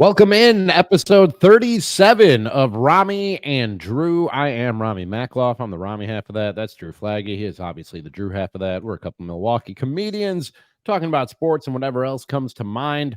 Welcome in episode 37 of Ramie and Drew. I am Ramie Mackloff. I'm the Ramie half of that. That's Drew Flaggy. He is obviously the Drew half of that. We're a couple Milwaukee comedians talking about sports and whatever else comes to mind.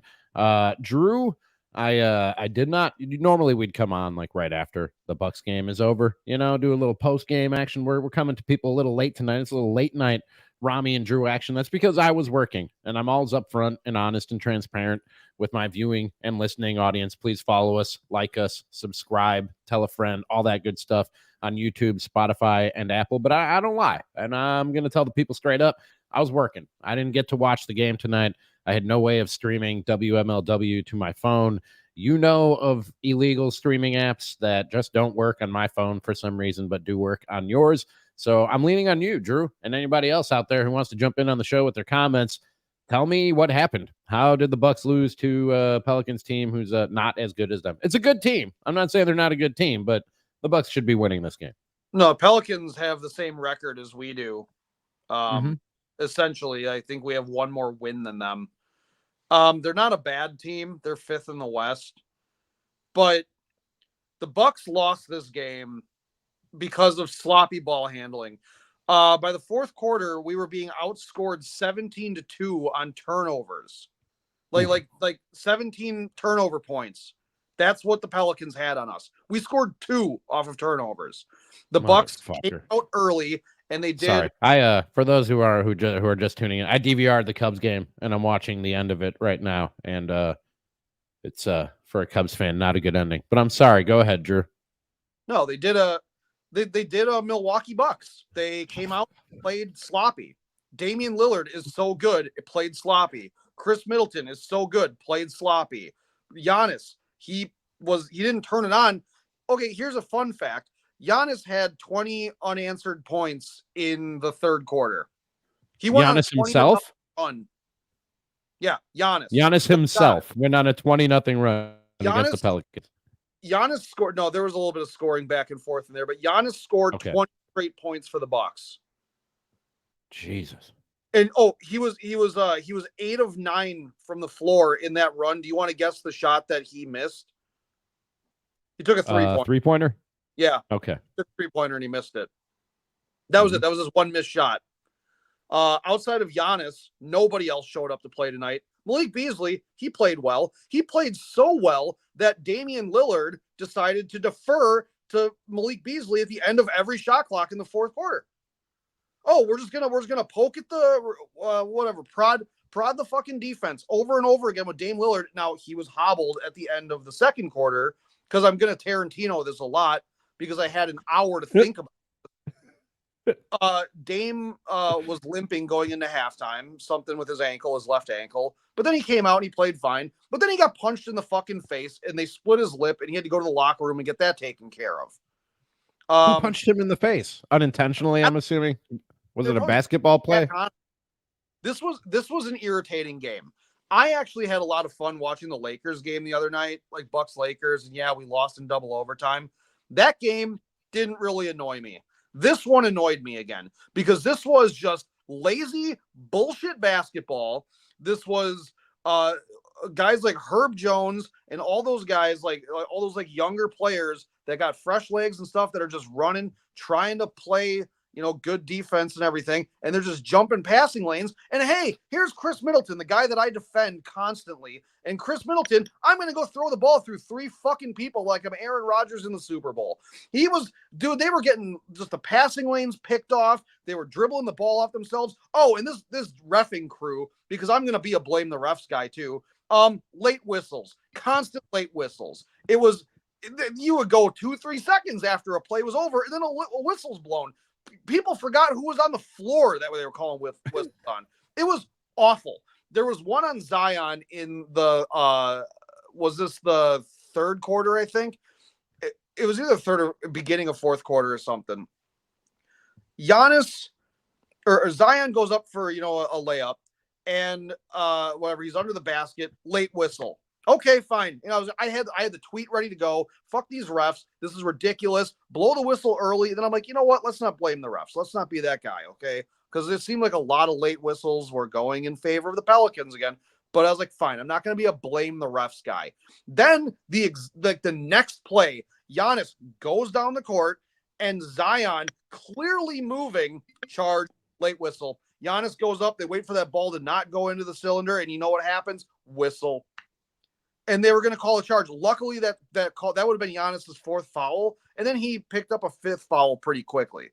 Drew, I did not. Normally we'd come on like right after the Bucks game is over. Do a little post game action. We're coming to people a little late tonight. It's a little late night Ramie and Drew action. That's because I was working, and I'm always upfront and honest and transparent with my viewing and listening audience. Please follow us, like us, subscribe, tell a friend, all that good stuff on YouTube, Spotify, and Apple. But I don't lie, and I'm going to tell the people straight up, I was working. I didn't get to watch the game tonight. I had no way of streaming WMLW to my phone. You know of illegal streaming apps that just don't work on my phone for some reason, but do work on yours. So I'm leaning on you, Drew, and anybody else out there who wants to jump in on the show with their comments. Tell me what happened. How did the Bucks lose to a Pelicans team who's not as good as them? It's a good team. I'm not saying they're not a good team, but the Bucks should be winning this game. No, Pelicans have the same record as we do. Essentially, I think we have one more win than them. They're not a bad team. They're fifth in the West. But the Bucks lost this game because of sloppy ball handling. By the fourth quarter, we were being outscored 17-2 on turnovers. Like 17 turnover points. That's what the Pelicans had on us. We scored 2 off of turnovers. The Bucks came out early, and they did. Sorry, I for those who are just tuning in, I DVR'd the Cubs game, and I'm watching the end of it right now. And it's for a Cubs fan, not a good ending. But I'm sorry. Go ahead, Drew. No, they did a Milwaukee Bucks. They came out and played sloppy. Damian Lillard is so good, it played sloppy. Chris Middleton is so good, played sloppy. Giannis, he didn't turn it on. Okay, here's a fun fact. Giannis had 20 unanswered points in the third quarter. He went Giannis himself? Run. Yeah, Giannis. Giannis himself went on a 20-0 run against the Pelicans. Giannis scored. No, there was a little bit of scoring back and forth in there, but Giannis scored 20 straight points for the Bucks. Jesus. And he was 8 of 9 from the floor in that run. Do you want to guess the shot that he missed? He took a 3-pointer. 3-pointer? Yeah. Okay. He took a 3-pointer and he missed it. That was it. That was his one missed shot. Outside of Giannis, nobody else showed up to play tonight. Malik Beasley, he played well. He played so well that Damian Lillard decided to defer to Malik Beasley at the end of every shot clock in the fourth quarter. Oh, we're just gonna poke at the prod the fucking defense over and over again with Dame Lillard. Now he was hobbled at the end of the second quarter because I'm gonna Tarantino this a lot because I had an hour to think about. Dame was limping going into halftime, something with his ankle, his left ankle. But then he came out and he played fine. But then he got punched in the fucking face and they split his lip and he had to go to the locker room and get that taken care of. Who punched him in the face? Unintentionally, I'm assuming. Was it a basketball play? This was an irritating game. I actually had a lot of fun watching the Lakers game the other night, like Bucks Lakers, and yeah, we lost in double overtime. That game didn't really annoy me. This one annoyed me again because this was just lazy bullshit basketball. This was guys like Herb Jones and all those guys, like all those like younger players that got fresh legs and stuff that are just running, trying to play, good defense and everything. And they're just jumping passing lanes. And hey, here's Chris Middleton, the guy that I defend constantly. And Chris Middleton, I'm going to go throw the ball through 3 fucking people like I'm Aaron Rodgers in the Super Bowl. They were getting just the passing lanes picked off. They were dribbling the ball off themselves. Oh, and this reffing crew, because I'm going to be a blame the refs guy too. Late whistles, constant late whistles. You would go 2-3 seconds after a play was over and then a whistle's blown. People forgot who was on the floor that they were calling whistles on. It was awful. There was one on Zion in the was this the third quarter? I think it was either third or beginning of fourth quarter or something. Giannis or Zion goes up for a layup and whatever, he's under the basket, late whistle. Okay, fine. I had the tweet ready to go. Fuck these refs. This is ridiculous. Blow the whistle early. And then I'm like, you know what? Let's not blame the refs. Let's not be that guy, okay? Because it seemed like a lot of late whistles were going in favor of the Pelicans again. But I was like, fine, I'm not going to be a blame the refs guy. Then the next play, Giannis goes down the court and Zion clearly moving, charge, late whistle. Giannis goes up. They wait for that ball to not go into the cylinder. And you know what happens? Whistle. And they were going to call a charge. Luckily, that would have been Giannis's 4th foul. And then he picked up a 5th foul pretty quickly.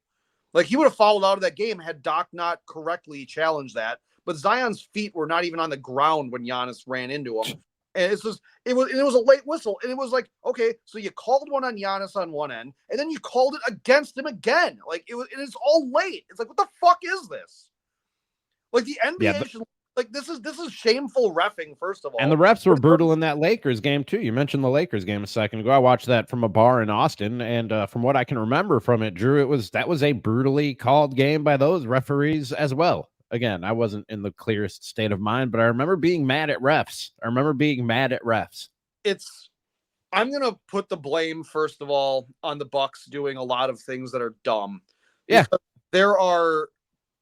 Like, he would have fouled out of that game had Doc not correctly challenged that. But Zion's feet were not even on the ground when Giannis ran into him. And it was a late whistle. And it was like, okay, so you called one on Giannis on one end, and then you called it against him again. Like, it's all late. It's like, what the fuck is this? Like, the NBA should, like, this is shameful reffing, first of all. And the refs were brutal in that Lakers game too. You mentioned the Lakers game a second ago. I watched that from a bar in Austin, and from what I can remember from it, Drew, that was a brutally called game by those referees as well. Again, I wasn't in the clearest state of mind, but I remember being mad at refs. I'm going to put the blame, first of all, on the Bucks doing a lot of things that are dumb. Yeah. There are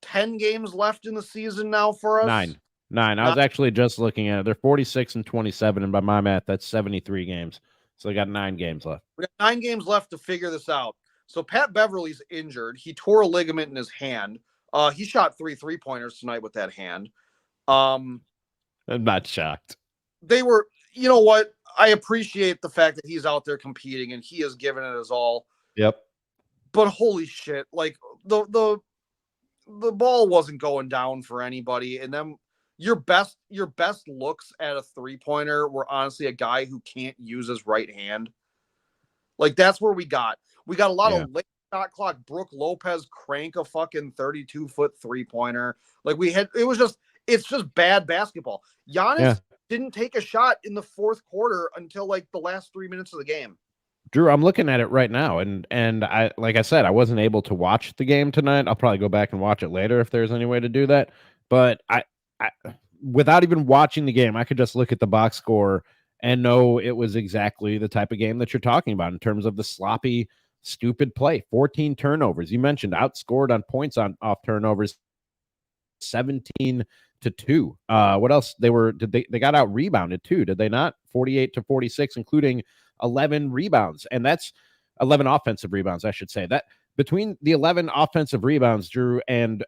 10 games left in the season now for us. Nine. I was actually just looking at it. They're 46-27, and by my math, that's 73 games. So they got 9 games left. We got 9 games left to figure this out. So Pat Beverly's injured. He tore a ligament in his hand. He shot 3 3-pointers tonight with that hand. I'm not shocked. They were, you know what? I appreciate the fact that he's out there competing and he has given it his all. Yep. But holy shit, like the ball wasn't going down for anybody. And then your best looks at a 3-pointer were honestly a guy who can't use his right hand. Like, that's where we got a lot of late shot clock. Brooke Lopez crank a fucking 32-foot 3-pointer. Like, it's just bad basketball. Giannis didn't take a shot in the 4th quarter until like the last 3 minutes of the game. Drew, I'm looking at it right now, and I, like I said, I wasn't able to watch the game tonight. I'll probably go back and watch it later if there's any way to do that. But I without even watching the game, I could just look at the box score and know it was exactly the type of game that you're talking about in terms of the sloppy, stupid play. 14 turnovers. You mentioned outscored on points off turnovers, 17-2. What else? They got out rebounded too, did they not? 48-46, including 11 rebounds, and that's 11 offensive rebounds, I should say. That between the 11 offensive rebounds, Drew, and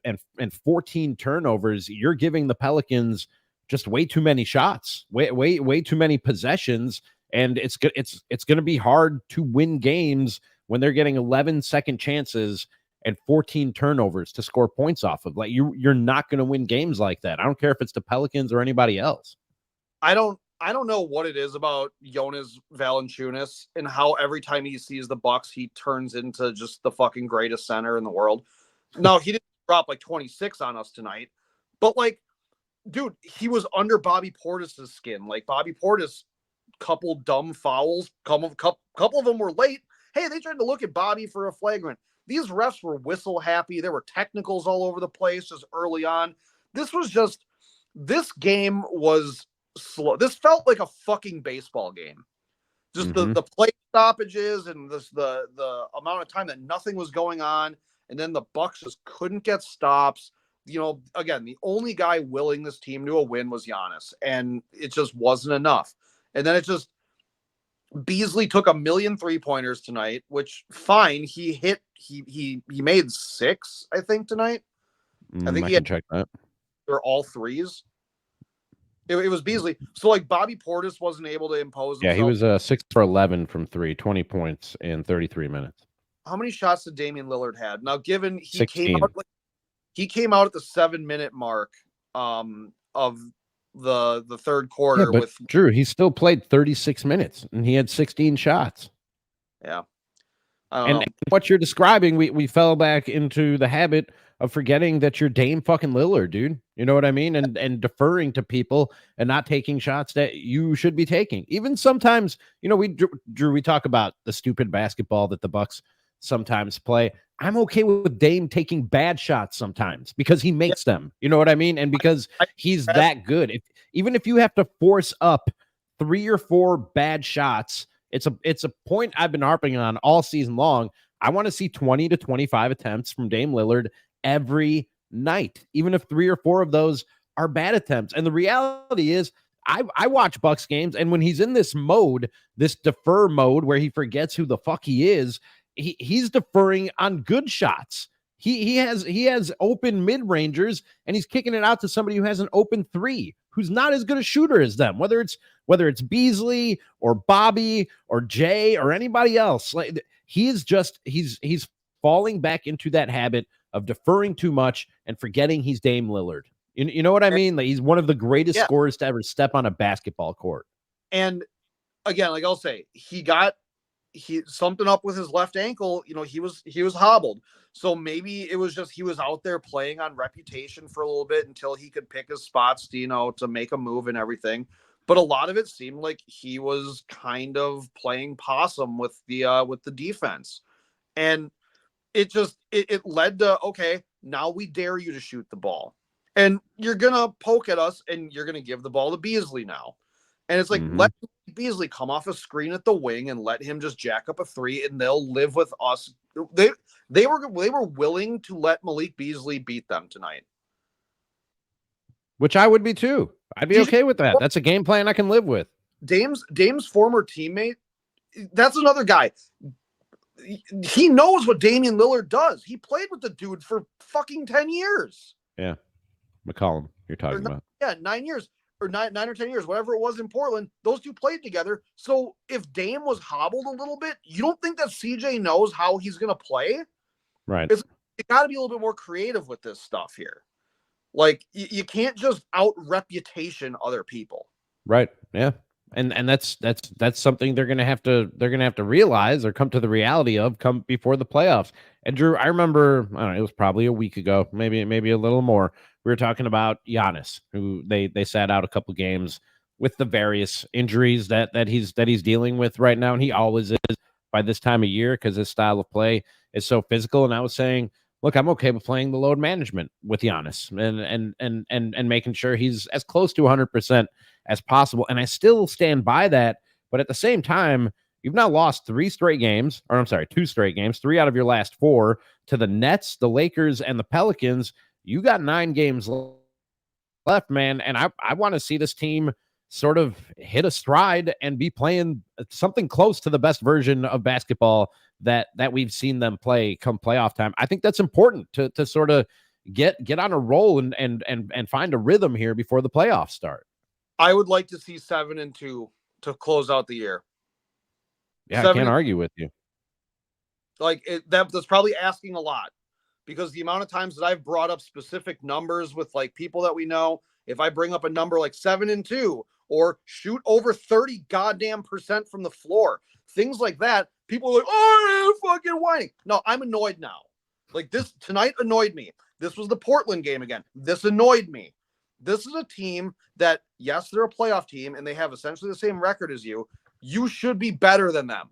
14 turnovers, you're giving the Pelicans just way too many shots, way too many possessions, and it's going to be hard to win games when they're getting 11 second chances and 14 turnovers to score points off of. Like, you're not going to win games like that. I don't care if it's the Pelicans or anybody else. I don't know what it is about Jonas Valanciunas and how every time he sees the Bucks, he turns into just the fucking greatest center in the world. No, he didn't drop like 26 on us tonight, but like, dude, he was under Bobby Portis's skin. Like, Bobby Portis, couple dumb fouls, couple of them were late. Hey, they tried to look at Bobby for a flagrant. These refs were whistle happy. There were technicals all over the place just early on. This game was slow. This felt like a fucking baseball game. Just the play stoppages and the amount of time that nothing was going on, and then the Bucks just couldn't get stops. You know, again, the only guy willing this team to a win was Giannis, and it just wasn't enough. And then Beasley took 1 million 3-pointers tonight, which fine. He made 6, I think, tonight. I think he had check that. They're all threes. It was Beasley. So, like, Bobby Portis wasn't able to impose himself. Yeah, he was 6 for 11 from 3, 20 points in 33 minutes. How many shots did Damian Lillard had? Now, given he 16. came out at the 7-minute mark of the third quarter. Yeah, but with Drew, he still played 36 minutes and he had 16 shots. Yeah. And what you're describing, we fell back into the habit of forgetting that you're Dame fucking Lillard, dude. You know what I mean? And deferring to people and not taking shots that you should be taking. Even sometimes, you know, we talk about the stupid basketball that the Bucks sometimes play. I'm okay with Dame taking bad shots sometimes because he makes them. You know what I mean? And because he's that good. Even if you have to force up 3 or 4 bad shots, it's a point I've been harping on all season long. I want to see 20 to 25 attempts from Dame Lillard every night, even if 3 or 4 of those are bad attempts. And the reality is I watch Bucks games, and when he's in this mode, this defer mode where he forgets who the fuck he is, he's deferring on good shots. He has open mid rangers, and he's kicking it out to somebody who has an open three, who's not as good a shooter as them. Whether it's Beasley or Bobby or Jay or anybody else, like he's falling back into that habit of deferring too much and forgetting he's Dame Lillard. You know what I mean? Like he's one of the greatest scorers to ever step on a basketball court. And again, like I'll say, he something up with his left ankle. He was hobbled. So maybe it was just he was out there playing on reputation for a little bit until he could pick his spots, to make a move and everything. But a lot of it seemed like he was kind of playing possum with the defense. And it led to, okay, now we dare you to shoot the ball. And you're going to poke at us and you're going to give the ball to Beasley now. And it's like, let Beasley come off a screen at the wing and let him just jack up a three, and they'll live with us. They were willing to let Malik Beasley beat them tonight. Which I would be too. I'd be okay with that. That's a game plan I can live with. Dame's former teammate, that's another guy. He knows what Damian Lillard does. He played with the dude for fucking 10 years. Yeah. McCollum, you're talking about. Yeah, 9 years. Or 9 or 10 years, whatever it was in Portland, those two played together. So if Dame was hobbled a little bit, you don't think that CJ knows how he's going to play? Right. You got to be a little bit more creative with this stuff here. Like you can't just out reputation other people. Right. Yeah. And that's something they're gonna have to realize or come to the reality of come before the playoffs. And Drew, I remember, I don't know, it was probably a week ago, maybe a little more. We were talking about Giannis, who they sat out a couple games with the various injuries that he's dealing with right now, and he always is by this time of year because his style of play is so physical. And I was saying, look, I'm okay with playing the load management with Giannis and making sure he's as close to 100% as possible. And I still stand by that. But at the same time, you've now lost 2 straight games, 3 out of your last 4 to the Nets, the Lakers, and the Pelicans. You got 9 games left, man. And I want to see this team sort of hit a stride and be playing something close to the best version of basketball that we've seen them play come playoff time. I think that's important to sort of get on a roll and find a rhythm here before the playoffs start. I would like to see 7-2 to close out the year. Yeah, I can't argue with you. Like that's probably asking a lot, because the amount of times that I've brought up specific numbers with like people that we know, if I bring up a number like 7-2 or shoot over 30 goddamn % from the floor, things like that, people are like, oh, you're fucking whining. No, I'm annoyed now. Like this tonight annoyed me. This was the Portland game again. This annoyed me. This is a team that, yes, they're a playoff team and they have essentially the same record as you. You should be better than them.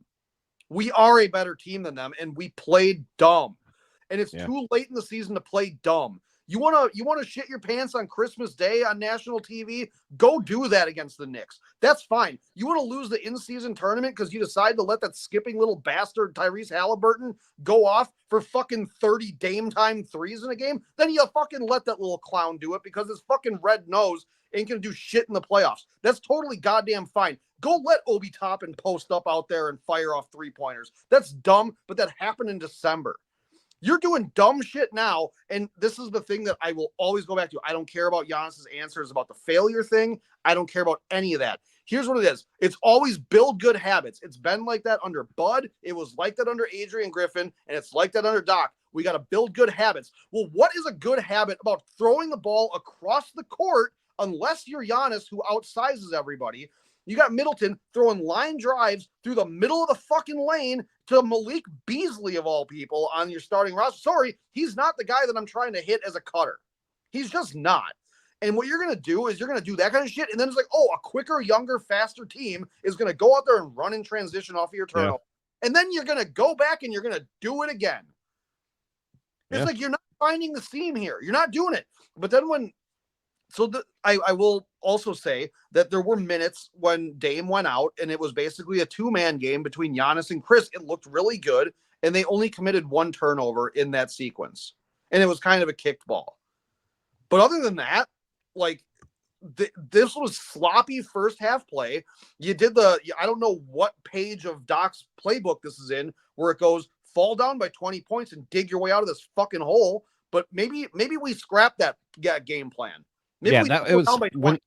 We are a better team than them, and we played dumb. And it's too late in the season to play dumb. You want to shit your pants on Christmas Day on national TV? Go do that against the Knicks. That's fine. You want to lose the in-season tournament because you decide to let that skipping little bastard Tyrese Halliburton go off for fucking 30 Dame time threes in a game? Then you fucking let that little clown do it because his fucking red nose ain't going to do shit in the playoffs. That's totally goddamn fine. Go let Obi Toppin post up out there and fire off 3-pointers. That's dumb, but that happened in December. You're doing dumb shit now, and this is the thing that I will always go back to. I don't care about Giannis's answers about the failure thing. I don't care about any of that. Here's what it is. It's always build good habits. It's been like that under Bud. It was like that under Adrian Griffin, and it's like that under Doc. We got to build good habits. Well, what is a good habit about throwing the ball across the court unless you're Giannis, who outsizes everybody? You got Middleton throwing line drives through the middle of the fucking lane to Malik Beasley, of all people, on your starting roster. Sorry, he's not the guy that I'm trying to hit as a cutter. He's just not. And what you're going to do is you're going to do that kind of shit. And then it's like, oh, a quicker, younger, faster team is going to go out there and run in transition off of your turnover. Yeah. And then you're going to go back and you're going to do it again. It's like, you're not finding the seam here. You're not doing it. But then I will also say that there were minutes when Dame went out and it was basically a 2-man game between Giannis and Chris. It looked really good, and they only committed 1 turnover in that sequence, and it was kind of a kicked ball. But other than that, like, this was sloppy first half play. You did I don't know what page of Doc's playbook this is in, where it goes fall down by 20 points and dig your way out of this fucking hole. But maybe we scrap that game plan. Maybe we it was down by 20.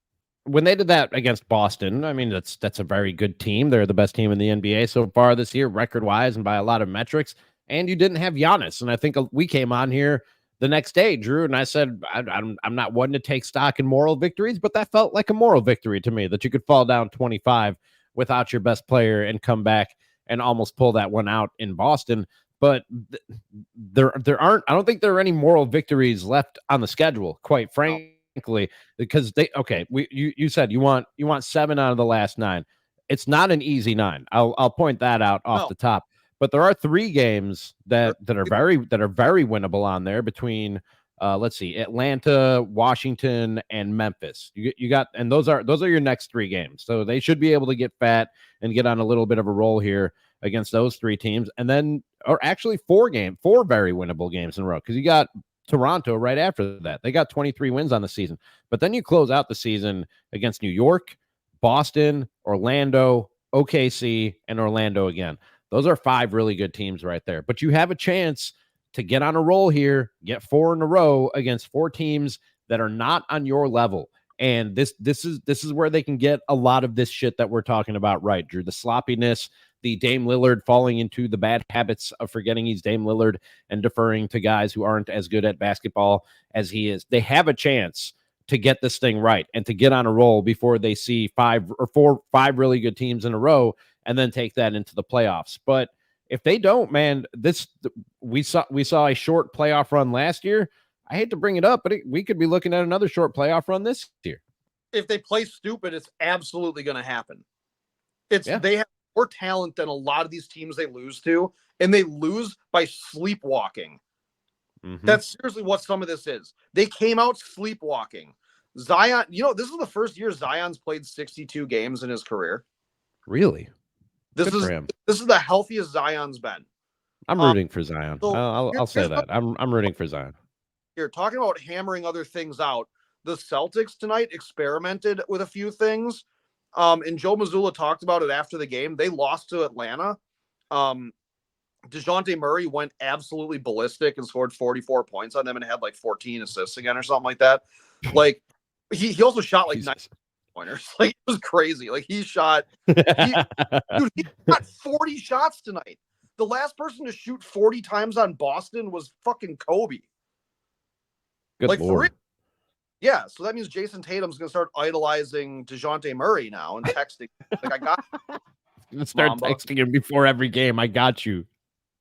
When they did that against Boston. I mean, that's a very good team. They're the best team in the NBA so far this year, record wise and by a lot of metrics. And you didn't have Giannis. And I think we came on here the next day, Drew, and I said, I'm not one to take stock in moral victories, but that felt like a moral victory to me, that you could fall down 25 without your best player and come back and almost pull that one out in Boston. But there aren't, I don't think there are any moral victories left on the schedule, quite frankly, because you said you want 7 out of the last 9. It's not an easy 9. I'll point that out off the top. But there are 3 games that are very winnable on there between let's see, Atlanta, Washington, and Memphis. You got, and those are your next 3 games. So they should be able to get fat and get on a little bit of a roll here against those 3 teams. And then, or actually 4 very winnable games in a row, because you got Toronto right after that. They got 23 wins on the season. But then you close out the season against New York, Boston, Orlando, OKC, and Orlando again. Those are 5 really good teams right there. But you have a chance to get on a roll here, get 4 in a row against 4 teams that are not on your level. And this is where they can get a lot of this shit that we're talking about, right, Drew? The sloppiness, the Dame Lillard falling into the bad habits of forgetting he's Dame Lillard and deferring to guys who aren't as good at basketball as he is. They have a chance to get this thing right and to get on a roll before they see 5 really good teams in a row and then take that into the playoffs. But if they don't, man, we saw a short playoff run last year. I hate to bring it up, but we could be looking at another short playoff run this year. If they play stupid, it's absolutely going to happen. They have more talent than a lot of these teams they lose to, and they lose by sleepwalking. Mm-hmm. That's seriously what some of this is. They came out sleepwalking. Zion, this is the first year Zion's played 62 games in his career. Really? This is the healthiest Zion's been. I'm rooting for Zion. So I'll say that. I'm rooting for Zion. Here, talking about hammering other things out, the Celtics tonight experimented with a few things. And Joe Mazzulla talked about it after the game. They lost to Atlanta. DeJounte Murray went absolutely ballistic and scored 44 points on them and had like 14 assists again or something like that. Like he also shot like 9 pointers. Like it was crazy. Like he shot 40 shots tonight. The last person to shoot 40 times on Boston was fucking Kobe. Good Lord. Yeah, so that means Jason Tatum's going to start idolizing DeJounte Murray now and texting. Like, I got you. Let's start texting him before every game. I got you.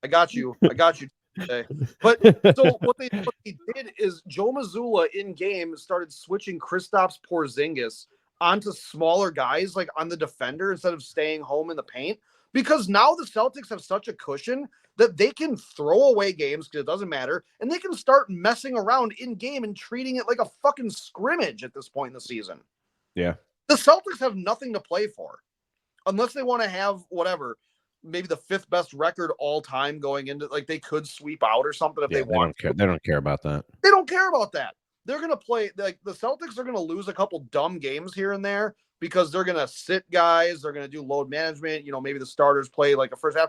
Today. But so what they did is Joe Mazzulla in game started switching Kristaps Porzingis onto smaller guys, like on the defender, instead of staying home in the paint. Because now the Celtics have such a cushion that they can throw away games because it doesn't matter, and they can start messing around in game and treating it like a fucking scrimmage at this point in the season. Yeah. The Celtics have nothing to play for unless they want to have whatever, maybe the 5th best record all time going into, like they could sweep out or something if they want. They don't care about that. They don't care about that. They're going to play, like the Celtics are going to lose a couple dumb games here and there because they're going to sit guys. They're going to do load management. Maybe the starters play like a first half.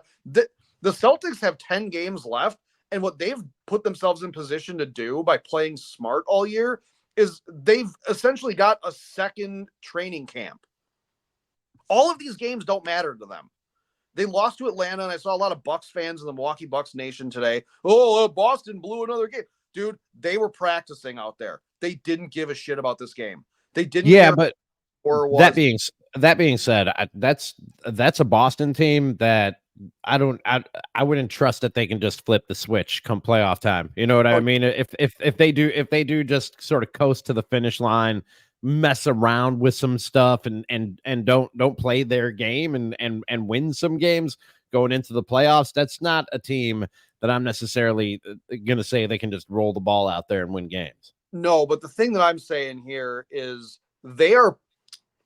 The Celtics have 10 games left, and what they've put themselves in position to do by playing smart all year is they've essentially got a second training camp. All of these games don't matter to them. They lost to Atlanta, and I saw a lot of Bucks fans in the Milwaukee Bucks Nation today. Boston blew another game. Dude, they were practicing out there. They didn't give a shit about this game. They didn't. Yeah, but that being said, that's a Boston team that I wouldn't trust that they can just flip the switch come playoff time. You know what I mean? If they do just sort of coast to the finish line, mess around with some stuff and don't play their game and win some games going into the playoffs, that's not a team that I'm necessarily going to say they can just roll the ball out there and win games. No, but the thing that I'm saying here is they are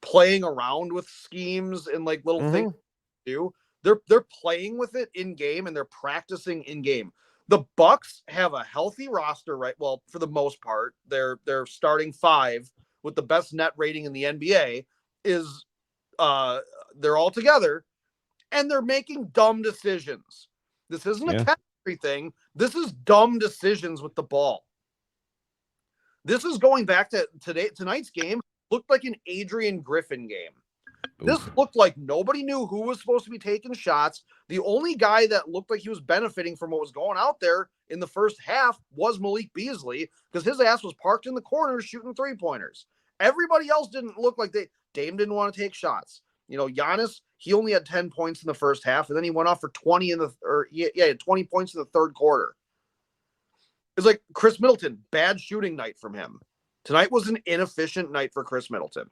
playing around with schemes and like little things to do. They're playing with it in game and they're practicing in game. The Bucks have a healthy roster, right? Well, for the most part, they're starting 5 with the best net rating in the NBA is they're all together and they're making dumb decisions. This isn't a chemistry thing. This is dumb decisions with the ball. This is going back to tonight's game looked like an Adrian Griffin game. This looked like nobody knew who was supposed to be taking shots. The only guy that looked like he was benefiting from what was going out there in the first half was Malik Beasley, because his ass was parked in the corner shooting three-pointers. Everybody else didn't look like Dame didn't want to take shots. Giannis, he only had 10 points in the first half, and then he went off for 20 he had 20 points in the third quarter. It's like Chris Middleton, bad shooting night from him. Tonight was an inefficient night for Chris Middleton.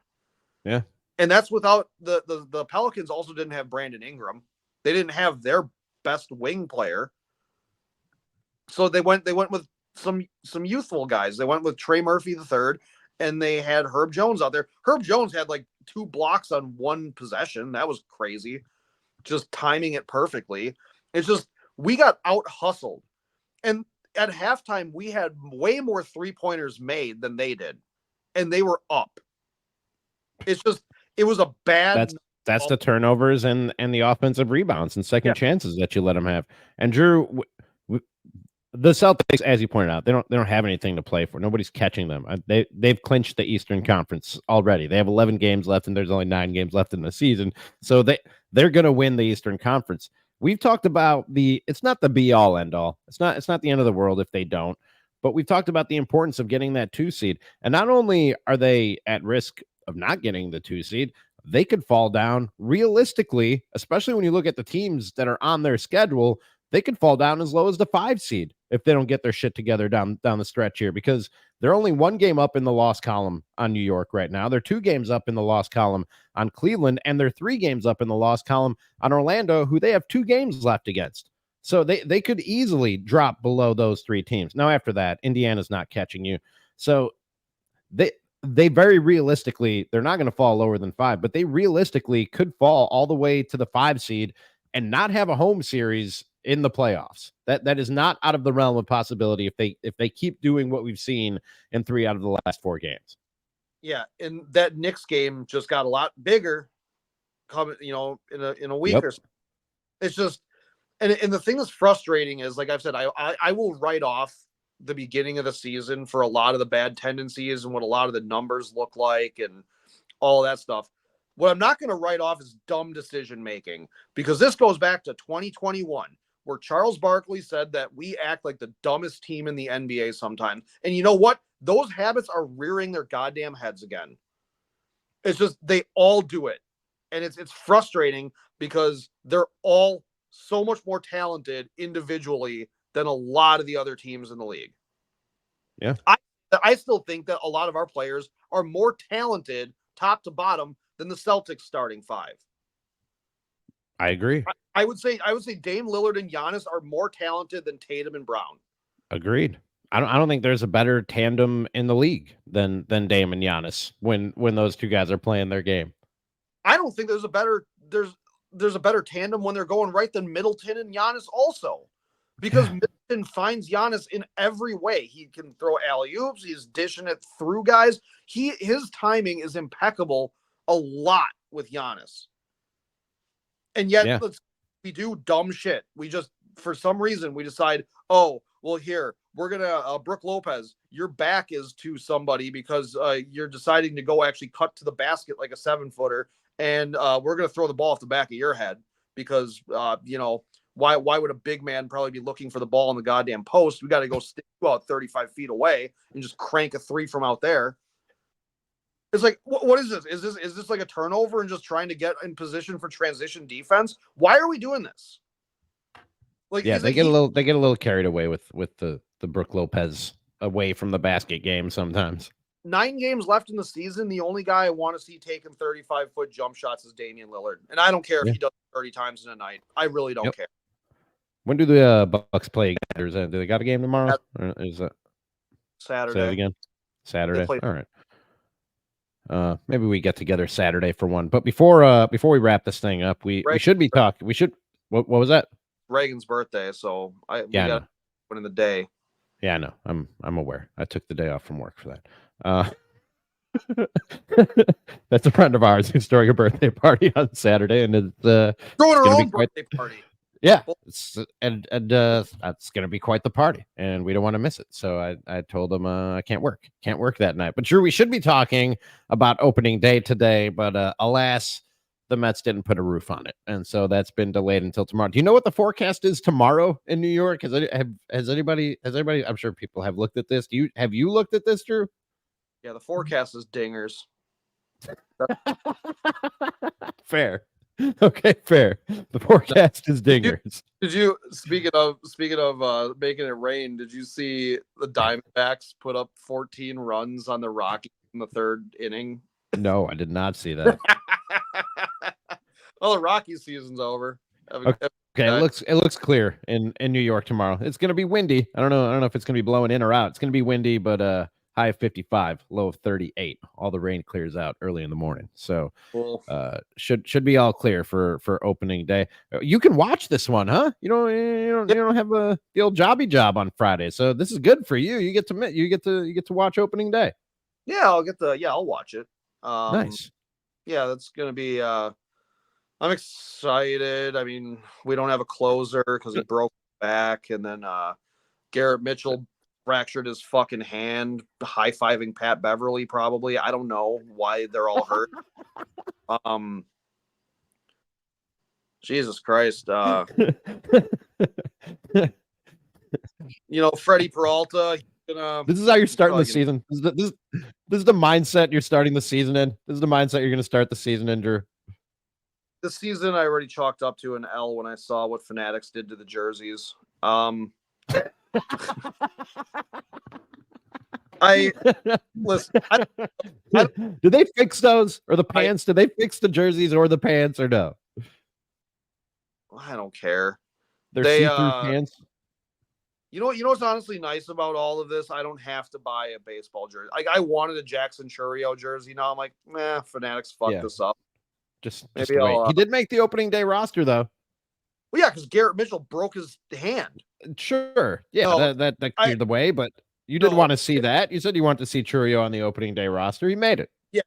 Yeah. And that's without the Pelicans also didn't have Brandon Ingram. They didn't have their best wing player. So they went with some youthful guys. They went with Trey Murphy III, and they had Herb Jones out there. Herb Jones had like 2 blocks on one possession. That was crazy. Just timing it perfectly. It's just we got out hustled. And at halftime, we had way more 3-pointers made than they did. And they were up. It's just it was a bad. That's the turnovers and the offensive rebounds and second chances that you let them have. And Drew, the Celtics, as you pointed out, they don't have anything to play for. Nobody's catching them. They've clinched the Eastern Conference already. They have 11 games left, and there's only 9 games left in the season. So they're going to win the Eastern Conference. We've talked about it's not the be all end all. It's not the end of the world if they don't. But we've talked about the importance of getting that 2 seed. And not only are they at risk of not getting the 2 seed, they could fall down realistically, especially when you look at the teams that are on their schedule. They could fall down as low as the 5 seed if they don't get their shit together down the stretch here, because they're only 1 game up in the loss column on New York right now. They're 2 games up in the loss column on Cleveland, and they're 3 games up in the loss column on Orlando, who they have 2 games left against. So they could easily drop below those 3 teams. Now, after that, Indiana's not catching you. So they very realistically, they're not going to fall lower than 5, but they realistically could fall all the way to the 5 seed and not have a home series in the playoffs. That is not out of the realm of possibility if they keep doing what we've seen in 3 out of the last 4 games. Yeah, and that Knicks game just got a lot bigger coming, in a week or so. It's just and the thing that's frustrating is, like I've said, I will write off the beginning of the season for a lot of the bad tendencies and what a lot of the numbers look like and all that stuff. What I'm not going to write off is dumb decision making, because this goes back to 2021, where Charles Barkley said that we act like the dumbest team in the NBA sometimes. And you know what? Those habits are rearing their goddamn heads again. It's just they all do it. And it's frustrating because they're all so much more talented individually than a lot of the other teams in the league. Yeah. I still think that a lot of our players are more talented top to bottom than the Celtics starting 5. I agree. I would say Dame Lillard and Giannis are more talented than Tatum and Brown. Agreed. I don't think there's a better tandem in the league than Dame and Giannis when those 2 guys are playing their game. I don't think there's a better tandem when they're going right than Middleton and Giannis also. Because Middleton finds Giannis in every way. He can throw alley-oops. He's dishing it through guys. His timing is impeccable a lot with Giannis. And yet we do dumb shit. We just, for some reason, we decide, oh, well, here, we're going to, Brook Lopez, your back is to somebody because you're deciding to go actually cut to the basket like a 7-footer. And we're going to throw the ball off the back of your head because, why would a big man probably be looking for the ball in the goddamn post? We got to go stick about 35 feet away and just crank a 3 from out there. It's like, what is this? Is this like a turnover and just trying to get in position for transition defense? Why are we doing this? Like, yeah, they get a little carried away with the Brook Lopez away from the basket game sometimes. 9 games left in the season. The only guy I want to see taking 35-foot jump shots is Damian Lillard, and I don't care if he does it 30 times in a night. I really don't care. When do the Bucks play again? Do they got a game tomorrow? Or is that Saturday? Say it again. Saturday. All right. Maybe we get together Saturday for one. But before we wrap this thing up, we should be talking. We should. What was that? Reagan's birthday. So we got one in the day. Yeah, I know. I'm aware. I took the day off from work for that. That's a friend of ours who's throwing a birthday party on Saturday, and it's Throwing her going to be own quite. birthday party. Yeah, Well, and that's going to be quite the party, and we don't want to miss it. So I told him I can't work that night. But Drew, we should be talking about opening day today, but alas, the Mets didn't put a roof on it, and so that's been delayed until tomorrow. Do you know what the forecast is tomorrow in New York? Has anybody? I'm sure people have looked at this. Have you looked at this, Drew? yeah, the forecast is dingers. Fair. Okay, fair. The forecast is dingers. Did you speaking of making it rain, did you see the Diamondbacks put up 14 runs on the Rockies in the third inning? No, I did not see that. Well, the Rockies season's over. Okay, it looks clear in New York tomorrow. It's going to be windy. I don't know if it's going to be blowing in or out. It's going to be windy, but high of 55, low of 38. All the rain clears out early in the morning. So cool. Should be all clear for opening day. You can watch this one, huh? You don't have the old jobby job on Friday. So this is good for you. You get to watch opening day. Yeah, I'll watch it. Nice. Yeah, that's going to be I'm excited. I mean, we don't have a closer because he broke his back, and then Garrett Mitchell fractured his fucking hand high-fiving Pat Beverly, probably. I don't know why they're all hurt. Jesus Christ. Freddie Peralta. This is how you're starting the season. This is the mindset you're starting the season in. This is the mindset you're going to start the season in, Drew. The season I already chalked up to an L when I saw what Fanatics did to the jerseys. Listen. Did they fix those or the pants? Did they fix the jerseys or the pants or no? I don't care. They're see-through pants. You know what's honestly nice about all of this? I don't have to buy a baseball jersey. Like, I wanted a Jackson Chourio jersey. Now I'm like, Fanatics fucked this up. Just wait. He did make the opening day roster though. Well, yeah, because Garrett Mitchell broke his hand. Sure. Yeah, that cleared the way, but you didn't want to see that. You said you wanted to see Chourio on the opening day roster. He made it. Yeah.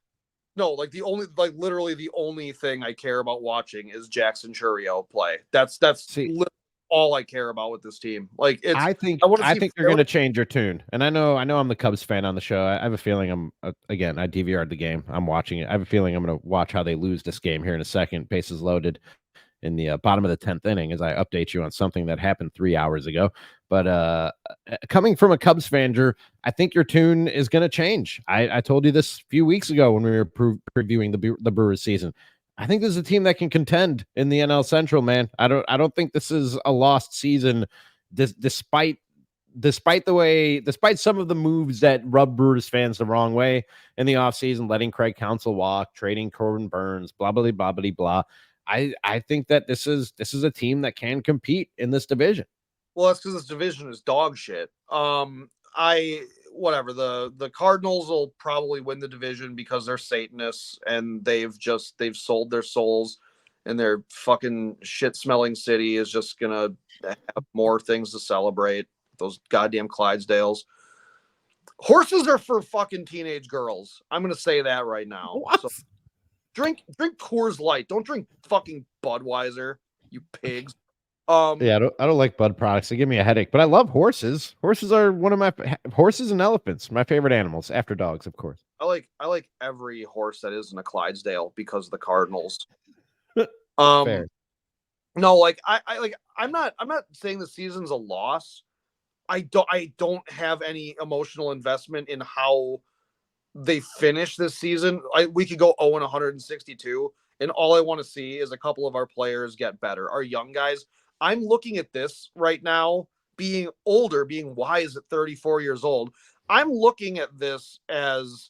No, literally the only thing I care about watching is Jackson Chourio play. That's literally all I care about with this team. Like, I think you're going to change your tune. And I know I'm the Cubs fan on the show. I have a feeling I DVR'd the game. I'm watching it. I have a feeling I'm going to watch how they lose this game here in a second. Bases loaded in the bottom of the 10th inning as I update you on something that happened 3 hours ago. But coming from a Cubs fan, Drew, I think your tune is going to change. I told you this a few weeks ago when we were previewing the Brewers season. I think this is a team that can contend in the NL Central, man. I don't think this is a lost season, despite some of the moves that rub Brewers fans the wrong way in the offseason, letting Craig Counsell walk, trading Corbin Burns, blah blah blah blah blah. I think that this is a team that can compete in this division. Well, that's because this division is dog shit. The Cardinals will probably win the division because they're Satanists and they've sold their souls, and their fucking shit smelling city is just gonna have more things to celebrate. Those goddamn Clydesdales. Horses are for fucking teenage girls. I'm gonna say that right now. What? So drink Coors Light. Don't drink fucking Budweiser, you pigs. Yeah, I don't like Bud products. They give me a headache, but I love horses. Horses are one of my horses and elephants, my favorite animals after dogs, of course. I like every horse that isn't a Clydesdale because of the Cardinals. Fair. No, I'm not saying the season's a loss. I don't have any emotional investment in how they finish this season. We could go 0-162, and all I want to see is a couple of our players get better. Our young guys. I'm looking at this right now, being older, being wise at 34 years old. I'm looking at this as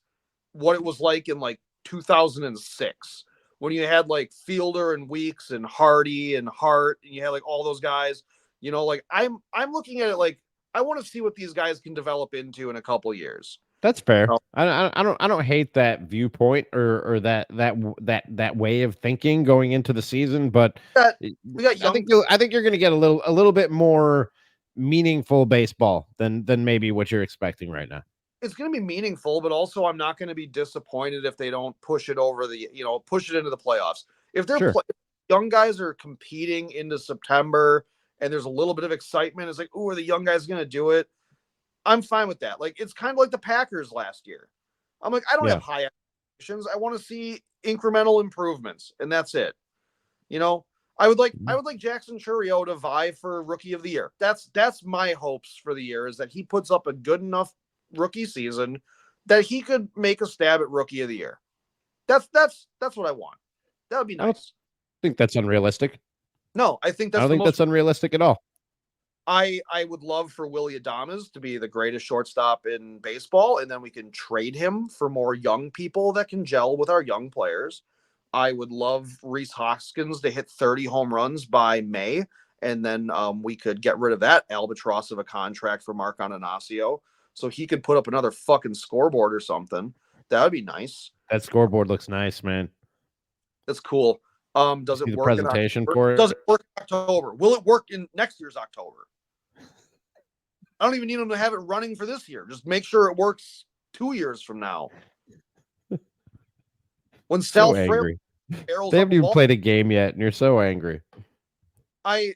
what it was like in 2006 when you had Fielder and Weeks and Hardy and Hart, and you had all those guys. I'm looking at it I want to see what these guys can develop into in a couple years. That's fair. I don't hate that viewpoint or that way of thinking going into the season, but I think you're going to get a little bit more meaningful baseball than maybe what you're expecting right now. it's going to be meaningful, but also I'm not going to be disappointed if they don't push it over push it into the playoffs. If young guys are competing into September and there's a little bit of excitement, it's like, oh, are the young guys going to do it? I'm fine with that. Like, it's kind of like the Packers last year. I'm like, I don't have high expectations. I want to see incremental improvements, and that's it. I would like Jackson Chourio to vie for Rookie of the Year. That's my hopes for the year, is that he puts up a good enough rookie season that he could make a stab at Rookie of the Year. That's what I want. That would be nice. I think that's unrealistic. No, I think I don't think that's unrealistic at all. I would love for Willy Adames to be the greatest shortstop in baseball, and then we can trade him for more young people that can gel with our young players. I would love Rhys Hoskins to hit 30 home runs by May, and then we could get rid of that albatross of a contract for Mark Ananasio, so he could put up another fucking scoreboard or something. That would be nice. That scoreboard looks nice, man. That's cool. Does it work? Presentation for it? Does it work in October? Will it work in next year's October? I don't even need them to have it running for this year. Just make sure it works 2 years from now. When Sal they haven't even played a game yet, and you're so angry. I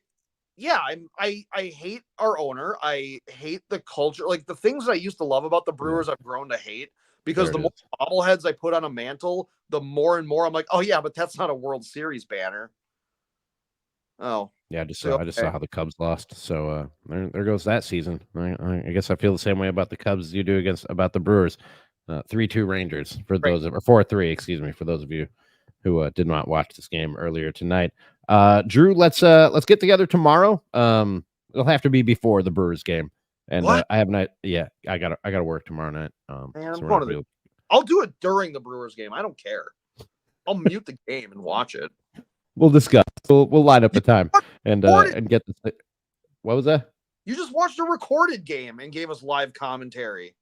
hate our owner. I hate the culture. Like, the things that I used to love about the Brewers, I've grown to hate, because the more bobbleheads I put on a mantle, the more and more I'm like, oh yeah, but that's not a World Series banner. Oh yeah, I just saw how the Cubs lost. So there goes that season. I guess I feel the same way about the Cubs as you do about the Brewers. 3-2 Rangers for those, or 4-3, excuse me, for those of you who did not watch this game earlier tonight. Drew, let's get together tomorrow. It'll have to be before the Brewers game, and I have not. Yeah, I gotta work tomorrow night. I'll do it during the Brewers game. I don't care. I'll mute the game and watch it. We'll discuss. We'll line up a time and get this. What was that? You just watched a recorded game and gave us live commentary.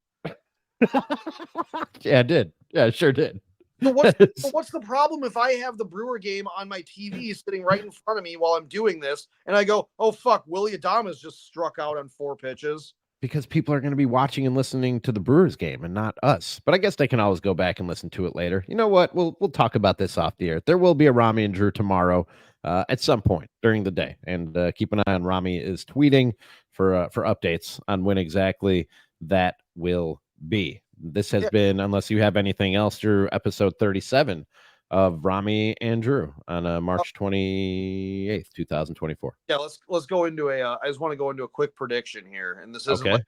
Yeah, I did. Yeah, I sure did. So what's the problem if I have the Brewer game on my TV sitting right in front of me while I'm doing this, and I go, oh fuck, Willy Adames just struck out on 4 pitches? Because people are going to be watching and listening to the Brewers game and not us. But I guess they can always go back and listen to it later. You know what? We'll talk about this off the air. There will be a Ramie and Drew tomorrow at some point during the day. And keep an eye on Ramie is tweeting for updates on when exactly that will be. This has been, unless you have anything else, Drew, episode 37 of Ramie and Drew on March 28th, 2024. Yeah, let's go into I just want to go into a quick prediction here, and this isn't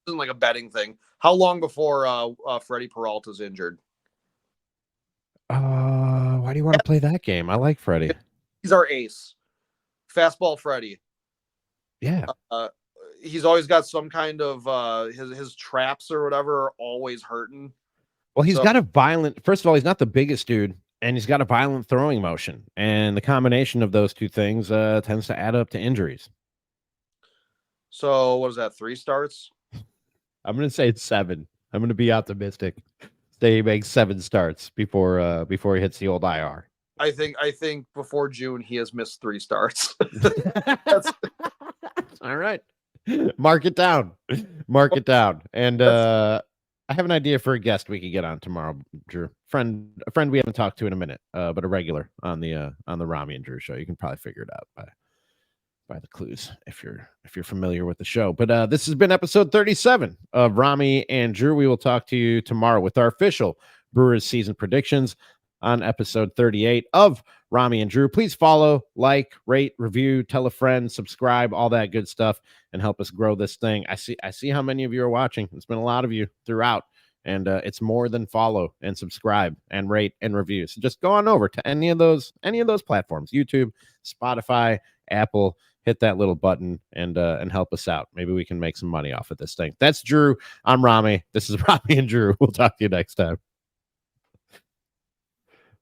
like a betting thing. How long before Freddie Peralta's injured? Why do you want to play that game? I like Freddie. He's our ace. Fastball Freddie. Yeah. He's always got some kind of his traps or whatever are always hurting. Well, he's got a violent. First of all, he's not the biggest dude, and he's got a violent throwing motion, and the combination of those two things tends to add up to injuries. So, what is that? 3 starts? I'm going to say it's 7. I'm going to be optimistic. Say he makes 7 starts before he hits the old IR. I think before June he has missed 3 starts. All right. Mark it down. Mark it down. And I have an idea for a guest we could get on tomorrow, Drew. A friend we haven't talked to in a minute, but a regular on the Ramie and Drew show. You can probably figure it out by the clues if you're familiar with the show. But this has been episode 37 of Ramie and Drew. We will talk to you tomorrow with our official Brewers season predictions on episode 38 of Ramie and Drew. Please follow, like, rate, review, tell a friend, subscribe, all that good stuff, and help us grow this thing. I see how many of you are watching. It's been a lot of you throughout, and it's more than follow and subscribe and rate and review. So just go on over to any of those platforms, YouTube, Spotify, Apple. Hit that little button and help us out. Maybe we can make some money off of this thing. That's Drew. I'm Ramie. This is Ramie and Drew. We'll talk to you next time.